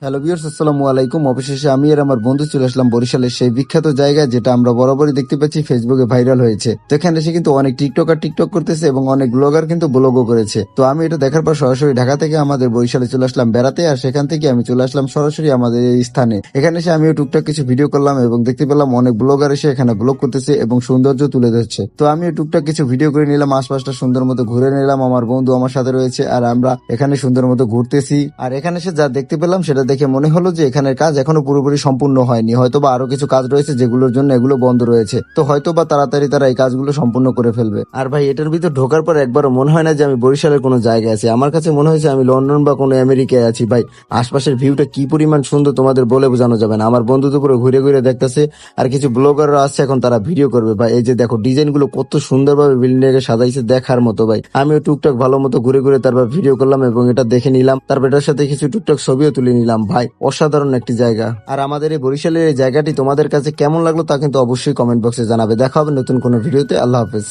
Hello viewers, আসসালামু আলাইকুম। অবশেষে আমি আর আমার বন্ধু চলে আসলাম বরিশালের সেই বিখ্যাত জায়গায়, যেটা আমরা বরাবরই দেখতে পাচ্ছি ফেসবুকে ভাইরাল হয়েছে। তো এখানে এসে কিন্তু অনেক টিকটকার টিকটক করতেছে এবং অনেক ব্লগার কিন্তু ব্লগও করেছে। তো আমি এটা দেখার পর সরাসরি ঢাকা থেকে আমাদের বরিশালে চলে আসলাম বেড়াতে, আর সেখান থেকে আমি চলে আসলাম সরাসরি আমাদের এই স্থানে। এখানে এসে আমিও টুকটাক কিছু ভিডিও করলাম এবং দেখতে পেলাম অনেক ব্লগার এসে এখানে ব্লগ করতেছে এবং সৌন্দর্য তুলে ধরছে। তো আমিও টুকটাক কিছু ভিডিও করে নিলাম, আশপাশটা সুন্দর মতো ঘুরে নিলাম। আমার বন্ধু আমার সাথে রয়েছে আর আমরা এখানে সুন্দর মতো ঘুরতেছি। আর এখানে এসে যা দেখতে পেলাম সেটা দেখে মনে হলো যে এখানের কাজ এখনো পুরোপুরি সম্পূর্ণ হয়নি, হয়তোবা আরো কিছু কাজ রয়েছে যেগুলোর জন্য এগুলো বন্ধ রয়েছে। তো হয়তোবা তাড়াতাড়ি তারা এই কাজগুলো সম্পূর্ণ করে ফেলবে। আর ভাই, এটার ভিতর ঢোকার পর একবারও মনে হয় না যে আমি বরিশালের কোনো জায়গায় আছি। আমার কাছে মনে হয়েছে আমি লন্ডন বা কোনো আমেরিকায় আছি। ভাই, আশপাশের ভিউটা কি পরিমাণ সুন্দর তোমাদের বলে বোঝানো যাবে না। আমার বন্ধু তো পুরো ঘুরে ঘুরে দেখতেছে, আর কিছু ব্লগাররা আসছে এখন তারা ভিডিও করবে। ভাই, এই যে দেখো ডিজাইন গুলো কত সুন্দরভাবে বিল্ডিং এর সাজাইছে, দেখার মতো। ভাই, আমিও টুকটাক ভালো মতো ঘুরে ঘুরে তারপর ভিডিও করলাম এবং এটা দেখে নিলাম, তারপর এটার সাথে কিছু টুকটাক ছবিও তুলে নিলাম। ভাই, অসাধারণ একটি জায়গা। আর আমাদের এই বরিশালের এই জায়গাটি তোমাদের কাছে কেমন লাগলো তা কিন্তু অবশ্যই কমেন্ট বক্সে জানাবে। দেখা হবে নতুন কোনো ভিডিওতে। আল্লাহ হাফেজ।